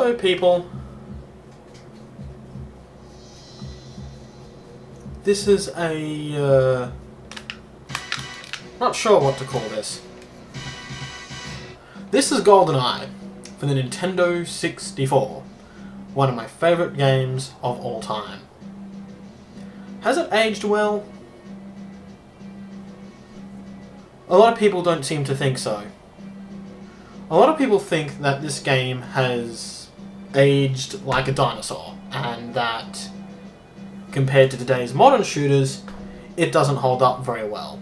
Hello, people. This is a, not sure what to call this. This is Goldeneye for the Nintendo 64. One of my favourite games of all time. Has it aged well? A lot of people don't seem to think so. A lot of people think that this game has aged like a dinosaur, and that compared to today's modern shooters, it doesn't hold up very well.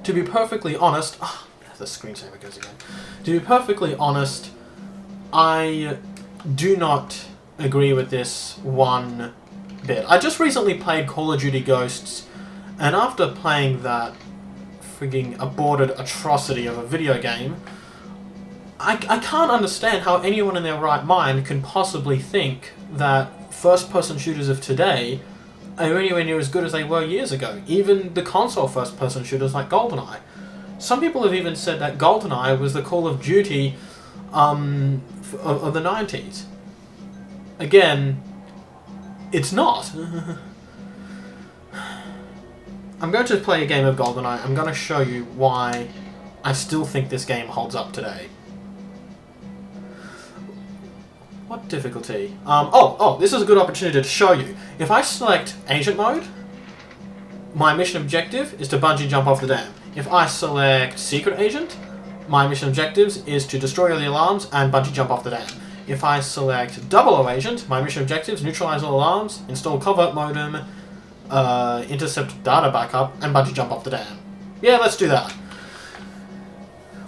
To be perfectly honest, the screensaver goes again. To be perfectly honest, I do not agree with this one bit. I just recently played Call of Duty Ghosts, and after playing that frigging aborted atrocity of a video game, I can't understand how anyone in their right mind can possibly think that first-person shooters of today are anywhere near as good as they were years ago. Even the console first-person shooters like Goldeneye. Some people have even said that Goldeneye was the Call of Duty of the 90s. Again, it's not. I'm going to play a game of Goldeneye. I'm going to show you why I still think this game holds up today. What difficulty? This is a good opportunity to show you. If I select Agent Mode, my mission objective is to bungee jump off the dam. If I select Secret Agent, my mission objectives is to destroy all the alarms and bungee jump off the dam. If I select 00 Agent, my mission objectives, neutralize all alarms, install covert modem, intercept data backup, and bungee jump off the dam. Yeah, let's do that.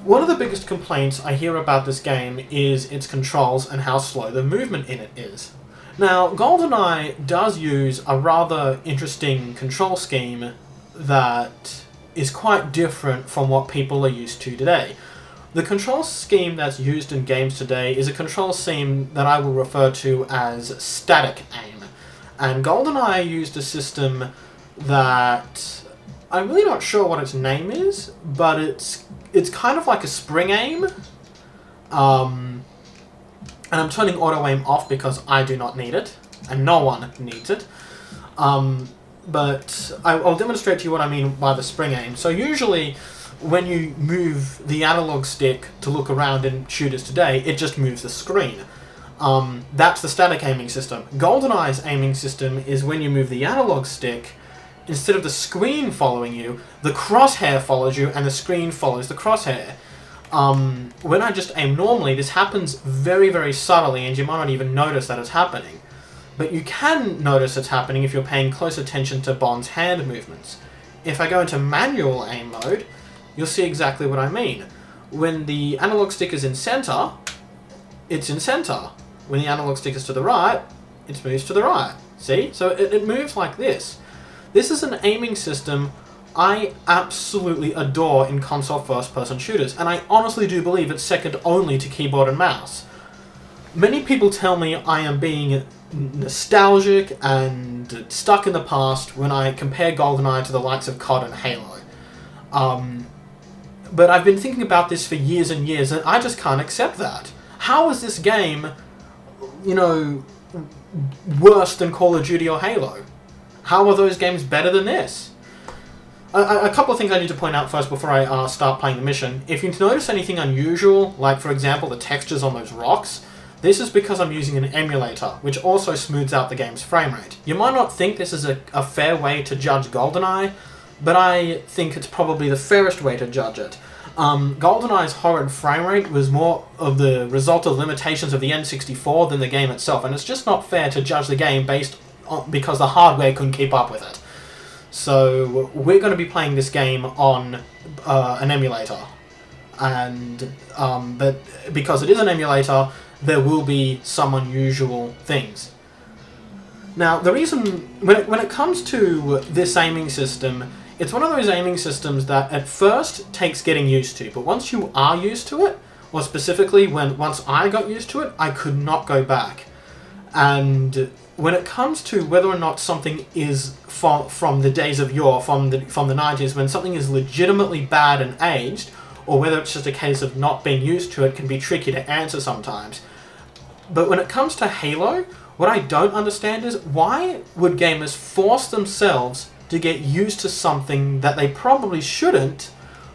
One of the biggest complaints I hear about this game is its controls and how slow the movement in it is. Now, Goldeneye does use a rather interesting control scheme that is quite different from what people are used to today. The control scheme that's used in games today is a control scheme that I will refer to as static aim. And Goldeneye used a system that I'm really not sure what its name is, but it's kind of like a spring aim. And I'm turning auto aim off because I do not need it, and no one needs it. But I'll demonstrate to you what I mean by the spring aim. So usually, when you move the analog stick to look around in shooters today, it just moves the screen. That's the static aiming system. Goldeneye's aiming system is when you move the analog stick, instead of the screen following you, the crosshair follows you and the screen follows the crosshair. When I just aim normally, this happens very, very subtly and you might not even notice that it's happening. But you can notice it's happening if you're paying close attention to Bond's hand movements. If I go into manual aim mode, you'll see exactly what I mean. When the analog stick is in center, it's in center. When the analog stick is to the right, it moves to the right. See? So it moves like this. This is an aiming system I absolutely adore in console first-person shooters, and I honestly do believe it's second only to keyboard and mouse. Many people tell me I am being nostalgic and stuck in the past when I compare Goldeneye to the likes of COD and Halo. But I've been thinking about this for years and years, and I just can't accept that. How is this game, worse than Call of Duty or Halo? How are those games better than this? A couple of things I need to point out first before I start playing the mission. If you notice anything unusual, like for example the textures on those rocks, this is because I'm using an emulator, which also smooths out the game's frame rate. You might not think this is a fair way to judge Goldeneye, but I think it's probably the fairest way to judge it. Goldeneye's horrid frame rate was more of the result of limitations of the N64 than the game itself, and it's just not fair to judge the game because the hardware couldn't keep up with it. So we're going to be playing this game on an emulator, and but because it is an emulator, there will be some unusual things. Now, the reason when it comes to this aiming system, it's one of those aiming systems that at first takes getting used to, but once you are used to it, or specifically once I got used to it, I could not go back. And when it comes to whether or not something is from the days of yore, from the 90s, when something is legitimately bad and aged, or whether it's just a case of not being used to it can be tricky to answer sometimes. But when it comes to Halo, what I don't understand is why would gamers force themselves to get used to something that they probably shouldn't,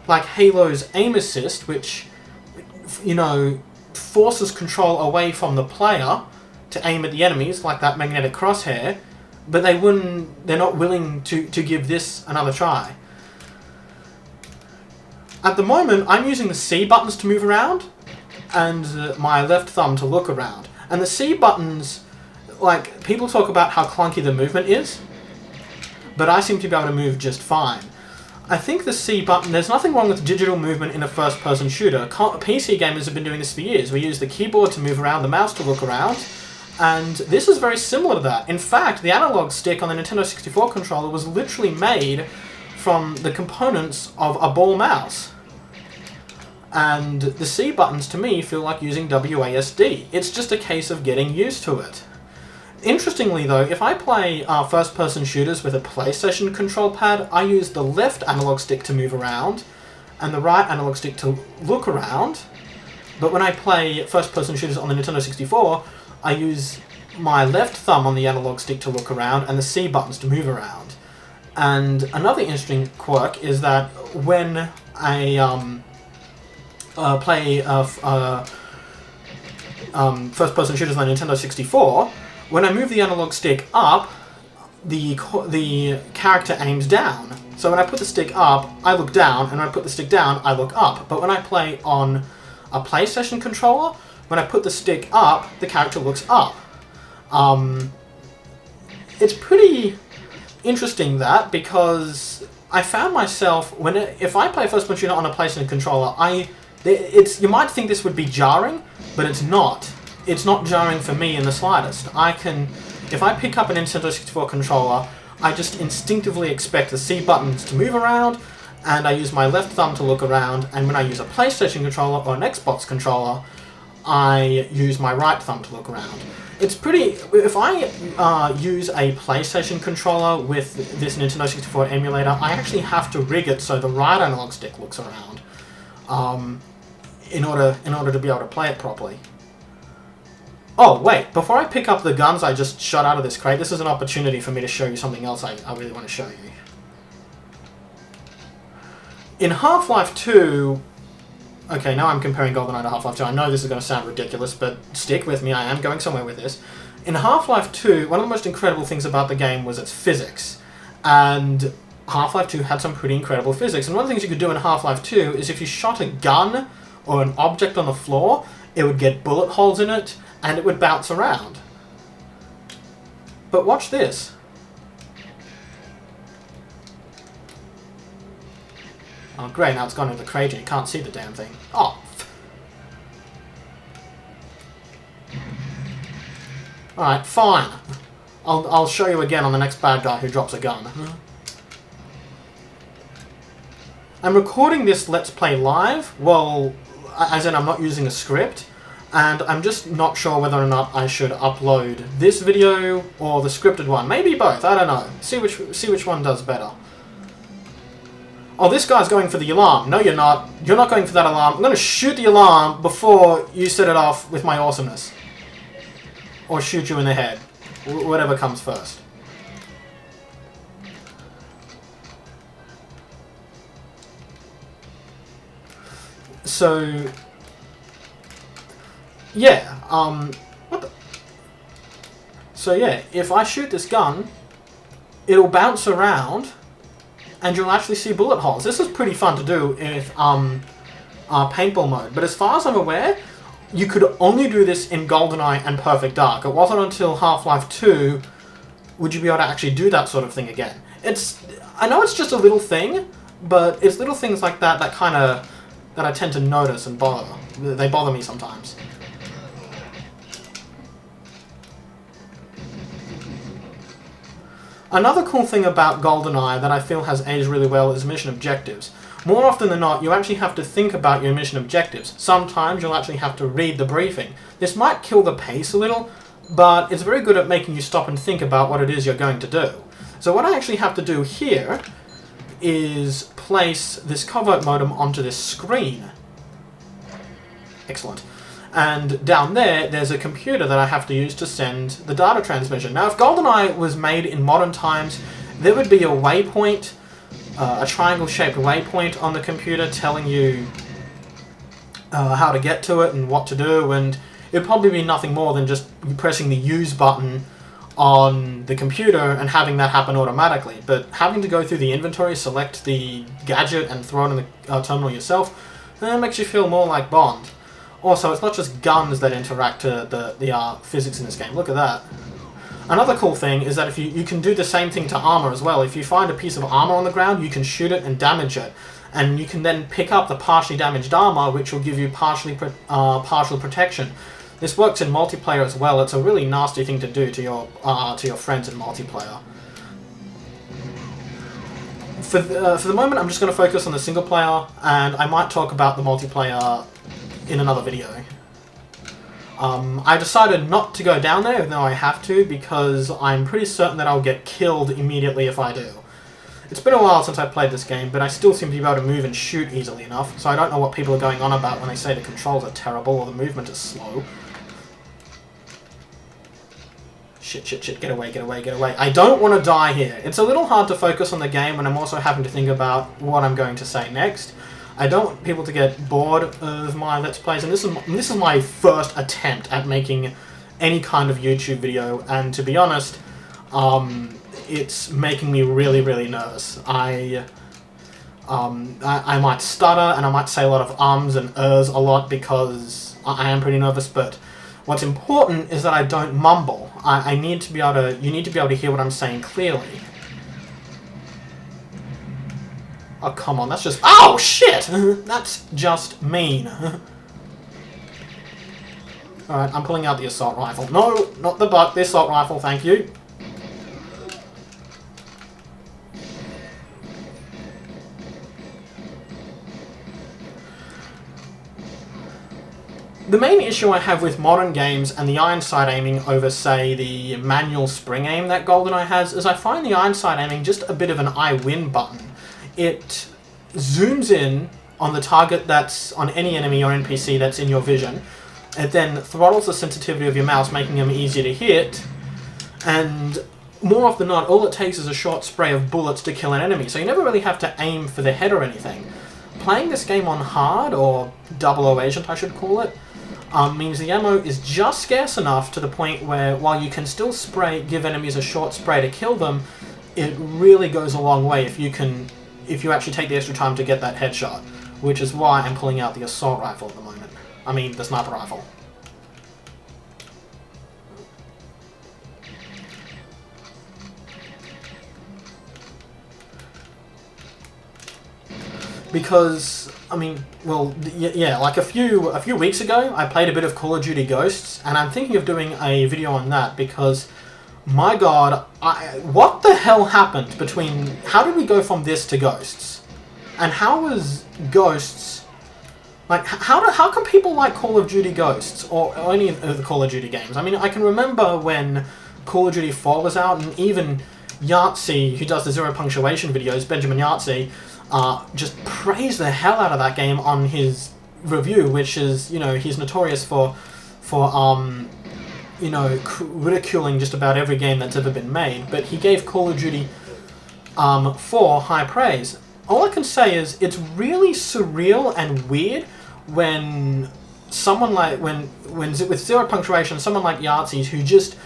like Halo's aim assist, which, you know, forces control away from the player to aim at the enemies, like that magnetic crosshair, but they're not willing to give this another try. At the moment, I'm using the C buttons to move around, and my left thumb to look around. And the C buttons, like, people talk about how clunky the movement is, but I seem to be able to move just fine. I think the C button, there's nothing wrong with digital movement in a first-person shooter. PC gamers have been doing this for years. We use the keyboard to move around, the mouse to look around, and this is very similar to that. In fact, the analog stick on the Nintendo 64 controller was literally made from the components of a ball mouse. And the C buttons, to me, feel like using WASD. It's just a case of getting used to it. Interestingly though, if I play first-person shooters with a PlayStation control pad, I use the left analog stick to move around, and the right analog stick to look around. But when I play first-person shooters on the Nintendo 64, I use my left thumb on the analog stick to look around, and the C buttons to move around. And another interesting quirk is that when I play first-person shooters on the Nintendo 64, when I move the analog stick up, the character aims down. So when I put the stick up, I look down, and when I put the stick down, I look up. But when I play on a PlayStation controller, when I put the stick up, the character looks up. It's pretty interesting that, because I found myself, if I play first-person shooter on a PlayStation controller, you might think this would be jarring, but it's not. It's not jarring for me in the slightest. If I pick up a Nintendo 64 controller, I just instinctively expect the C buttons to move around, and I use my left thumb to look around, and when I use a PlayStation controller or an Xbox controller, I use my right thumb to look around. It's pretty... If I use a PlayStation controller with this Nintendo 64 emulator, I actually have to rig it so the right analog stick looks around in order to be able to play it properly. Oh, wait, before I pick up the guns I just shot out of this crate, this is an opportunity for me to show you something else I really want to show you. In Half-Life 2... Okay, now I'm comparing Goldeneye to Half-Life 2. I know this is going to sound ridiculous, but stick with me, I am going somewhere with this. In Half-Life 2, one of the most incredible things about the game was its physics. And Half-Life 2 had some pretty incredible physics. And one of the things you could do in Half-Life 2 is if you shot a gun or an object on the floor, it would get bullet holes in it, and it would bounce around. But watch this. Oh great, now it's gone into the crate and you can't see the damn thing. Oh! Alright, fine. I'll show you again on the next bad guy who drops a gun. I'm recording this Let's Play live, well, as in I'm not using a script, and I'm just not sure whether or not I should upload this video or the scripted one. Maybe both, I don't know. See which one does better. Oh, this guy's going for the alarm. No, you're not. You're not going for that alarm. I'm going to shoot the alarm before you set it off with my awesomeness. Or shoot you in the head. Whatever comes first. So... yeah, what the... So yeah, if I shoot this gun, it'll bounce around, and you'll actually see bullet holes. This is pretty fun to do with paintball mode, but as far as I'm aware, you could only do this in Goldeneye and Perfect Dark. It wasn't until Half-Life 2 would you be able to actually do that sort of thing again. I know it's just a little thing, but it's little things like that that I tend to notice and bother. They bother me sometimes. Another cool thing about Goldeneye that I feel has aged really well is mission objectives. More often than not, you actually have to think about your mission objectives. Sometimes you'll actually have to read the briefing. This might kill the pace a little, but it's very good at making you stop and think about what it is you're going to do. So what I actually have to do here is place this covert modem onto this screen. Excellent. And down there, there's a computer that I have to use to send the data transmission. Now, if Goldeneye was made in modern times, there would be a waypoint, a triangle-shaped waypoint on the computer telling you how to get to it and what to do, and it'd probably be nothing more than just pressing the use button on the computer and having that happen automatically. But having to go through the inventory, select the gadget, and throw it in the terminal yourself, makes you feel more like Bond. Also, it's not just guns that interact to the physics in this game. Look at that. Another cool thing is that if you can do the same thing to armor as well. If you find a piece of armor on the ground, you can shoot it and damage it. And you can then pick up the partially damaged armor, which will give you partial protection. This works in multiplayer as well. It's a really nasty thing to do to your friends in multiplayer. For the moment, I'm just going to focus on the single player, and I might talk about the multiplayer in another video. I decided not to go down there, even though I have to, because I'm pretty certain that I'll get killed immediately if I do. It's been a while since I played this game, but I still seem to be able to move and shoot easily enough, so I don't know what people are going on about when they say the controls are terrible or the movement is slow. Shit, shit, shit, get away, get away, get away. I don't want to die here. It's a little hard to focus on the game when I'm also having to think about what I'm going to say next. I don't want people to get bored of my Let's Plays, and this is my first attempt at making any kind of YouTube video, and to be honest, it's making me really, really nervous. I might stutter, and I might say a lot of ums and ers a lot because I am pretty nervous, but what's important is that I don't mumble. You need to be able to hear what I'm saying clearly. Oh, come on, that's just... Oh, shit! That's just mean. Alright, I'm pulling out the assault rifle. No, not the butt, the assault rifle, thank you. The main issue I have with modern games and the iron sight aiming over, say, the manual spring aim that Goldeneye has, is I find the iron sight aiming just a bit of an I win button. It zooms in on the target that's on any enemy or NPC that's in your vision. It then throttles the sensitivity of your mouse, making them easier to hit. And more often than not, all it takes is a short spray of bullets to kill an enemy. So you never really have to aim for the head or anything. Playing this game on hard, or 00 Agent I should call it, means the ammo is just scarce enough to the point where, while you can still give enemies a short spray to kill them, it really goes a long way if you actually take the extra time to get that headshot, which is why I'm pulling out the assault rifle at the moment. I mean, the sniper rifle. Because, I mean, well, yeah, like a few weeks ago, I played a bit of Call of Duty Ghosts, and I'm thinking of doing a video on that because, my god, what the hell happened between... How did we go from this to Ghosts? And how was Ghosts... Like, how can people like Call of Duty Ghosts, or any of the Call of Duty games? I mean, I can remember when Call of Duty 4 was out, and even Yahtzee, who does the Zero Punctuation videos, Benjamin Yahtzee, just praised the hell out of that game on his review, which is, you know, he's notorious for you know, ridiculing just about every game that's ever been made, but he gave Call of Duty 4 high praise. All I can say is it's really surreal and weird when someone like with Zero Punctuation, someone like Yahtzee, who just,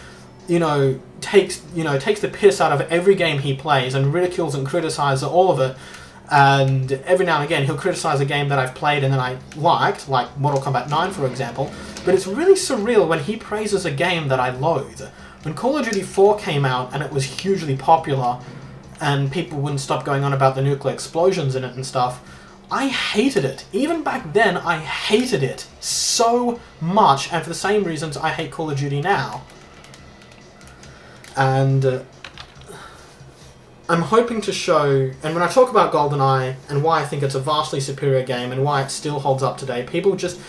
you know, takes the piss out of every game he plays and ridicules and criticizes all of it. And every now and again he'll criticize a game that I've played and that I liked, like Mortal Kombat 9 for example, but it's really surreal when he praises a game that I loathe. When Call of Duty 4 came out and it was hugely popular and people wouldn't stop going on about the nuclear explosions in it and stuff, I hated it. Even back then I hated it so much, and for the same reasons I hate Call of Duty now. And I'm hoping to show, and when I talk about Goldeneye and why I think it's a vastly superior game and why it still holds up today, people just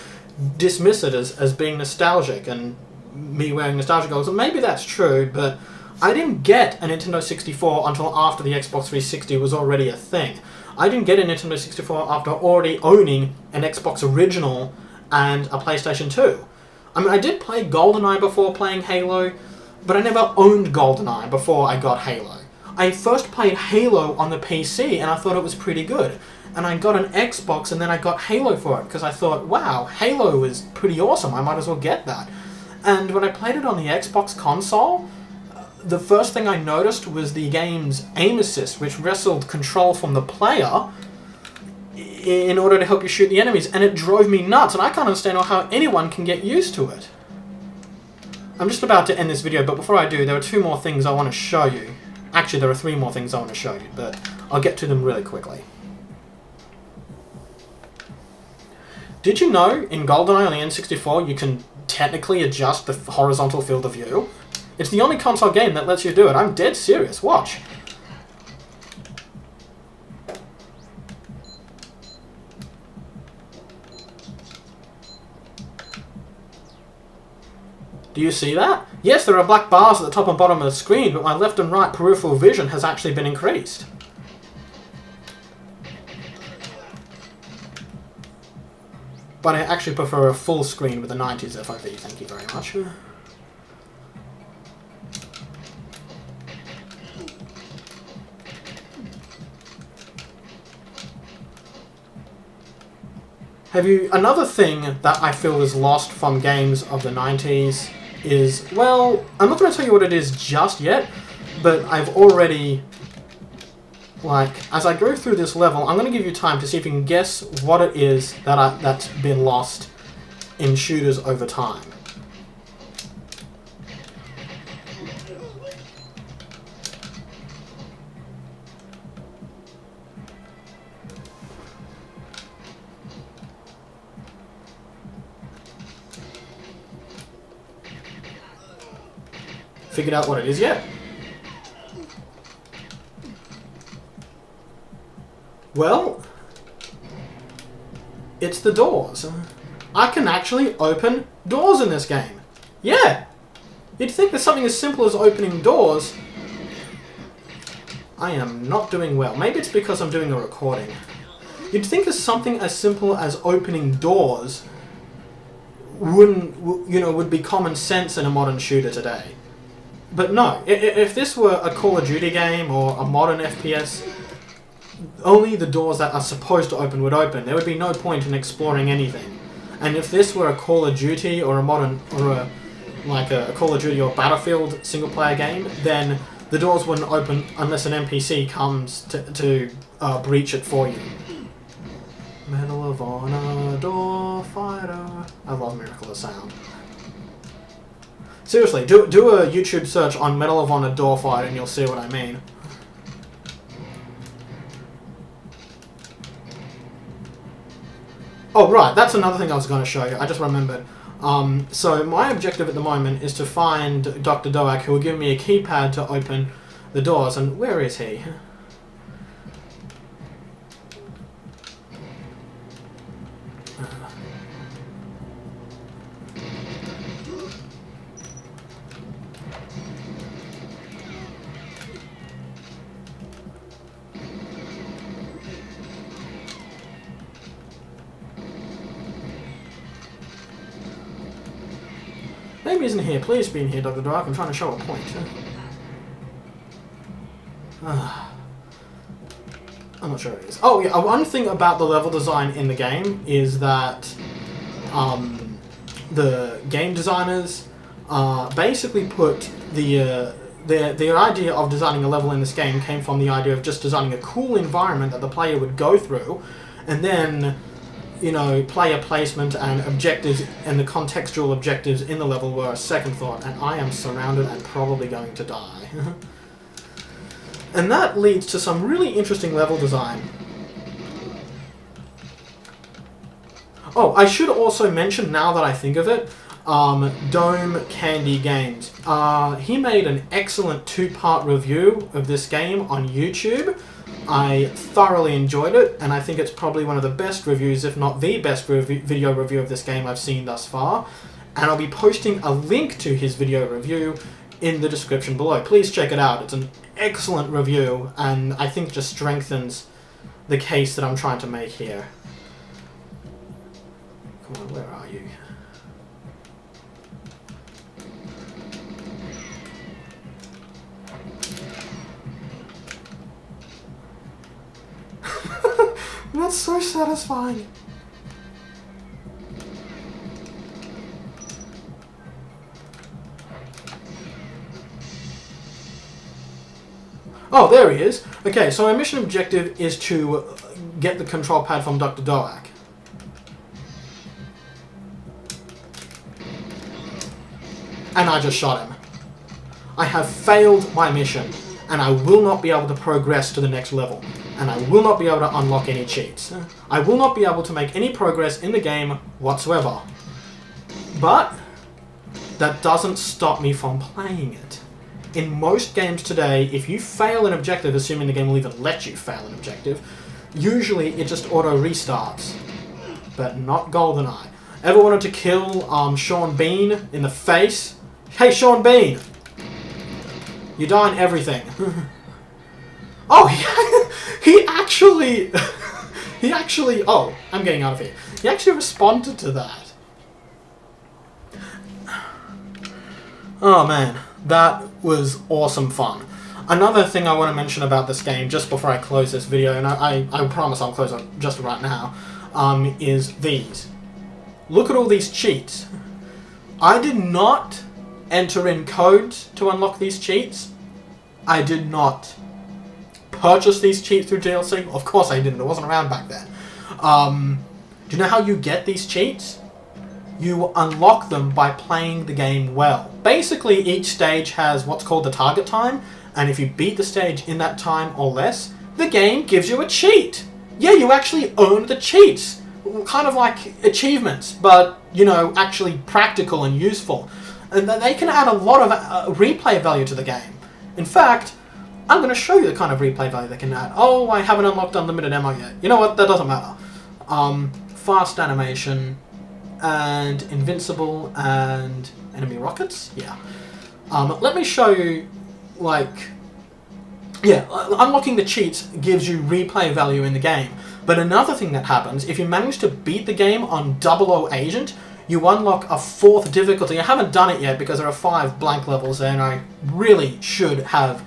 dismiss it as being nostalgic and me wearing nostalgia goggles. And maybe that's true, but I didn't get a Nintendo 64 until after the Xbox 360 was already a thing. I didn't get a Nintendo 64 after already owning an Xbox original and a PlayStation 2. I mean, I did play Goldeneye before playing Halo, but I never owned Goldeneye before I got Halo. I first played Halo on the PC and I thought it was pretty good. And I got an Xbox and then I got Halo for it because I thought, wow, Halo is pretty awesome, I might as well get that. And when I played it on the Xbox console, the first thing I noticed was the game's aim assist, which wrestled control from the player in order to help you shoot the enemies, and it drove me nuts, and I can't understand how anyone can get used to it. I'm just about to end this video, but before I do, there are 2 more things I want to show you. Actually, there are 3 more things I want to show you, but I'll get to them really quickly. Did you know in GoldenEye on the N64 you can technically adjust the horizontal field of view? It's the only console game that lets you do it. I'm dead serious. Watch. Do you see that? Yes, there are black bars at the top and bottom of the screen, but my left and right peripheral vision has actually been increased. But I actually prefer a full screen with a 90s FOV, thank you very much. Another thing that I feel is lost from games of the 90s is, well, I'm not going to tell you what it is just yet, but I've already, as I go through this level, I'm going to give you time to see if you can guess what it is that's been lost in shooters over time. Figured out what it is yet? Well, it's the doors. I can actually open doors in this game. Yeah! You'd think that something as simple as opening doors... I am not doing well. Maybe it's because I'm doing a recording. You'd think that something as simple as opening doors would be common sense in a modern shooter today. But no, if this were a Call of Duty game or a modern FPS, only the doors that are supposed to open would open. There would be no point in exploring anything. And if this were a Call of Duty or a Call of Duty or Battlefield single-player game, then the doors wouldn't open unless an NPC comes to breach it for you. Medal of Honor, door fighter. I love Miracle of Sound. Seriously, do a YouTube search on Medal of Honor door fighter and you'll see what I mean. Oh, right, that's another thing I was going to show you. I just remembered. So my objective at the moment is to find Dr. Doak, who will give me a keypad to open the doors. And where is he? Maybe he isn't here. Please be in here, Dr. Dark. I'm trying to show a point. I'm not sure it is. Oh, yeah. One thing about the level design in the game is that the game designers basically put the idea of designing a level in this game came from the idea of just designing a cool environment that the player would go through, and then, you know, player placement and objectives and the contextual objectives in the level were a second thought, and I am surrounded and probably going to die. And that leads to some really interesting level design. Oh, I should also mention, now that I think of it, Dome Candy Games. He made an excellent 2-part review of this game on YouTube. I thoroughly enjoyed it, and I think it's probably one of the best reviews, if not the best video review of this game I've seen thus far. And I'll be posting a link to his video review in the description below. Please check it out. It's an excellent review, and I think just strengthens the case that I'm trying to make here. Come on, where are you? That's so satisfying. Oh, there he is. Okay, so my mission objective is to get the control pad from Dr. Doak. And I just shot him. I have failed my mission, and I will not be able to progress to the next level. And I will not be able to unlock any cheats. I will not be able to make any progress in the game whatsoever. But that doesn't stop me from playing it. In most games today, if you fail an objective, assuming the game will even let you fail an objective, usually it just auto-restarts. But not Goldeneye. Ever wanted to kill Sean Bean in the face? Hey, Sean Bean! You die in everything. Oh, he actually... he actually... Oh, I'm getting out of here. He actually responded to that. Oh, man. That was awesome fun. Another thing I want to mention about this game, just before I close this video, and I promise I'll close it just right now, is these. Look at all these cheats. I did not enter in codes to unlock these cheats. I did not purchase these cheats through DLC. Of course I didn't. It wasn't around back then. Do you know how you get these cheats? You unlock them by playing the game well. Basically, each stage has what's called the target time, and if you beat the stage in that time or less, the game gives you a cheat. Yeah, you actually earn the cheats. Kind of like achievements, but, you know, actually practical and useful. And they can add a lot of replay value to the game. In fact, I'm going to show you the kind of replay value they can add. Oh, I haven't unlocked unlimited ammo yet. You know what? That doesn't matter. Fast animation, and invincible, and enemy rockets? Yeah. Let me show you, like... Yeah, unlocking the cheats gives you replay value in the game. But another thing that happens, if you manage to beat the game on 00 Agent, you unlock a 4th difficulty. I haven't done it yet because there are 5 blank levels there, and I really should have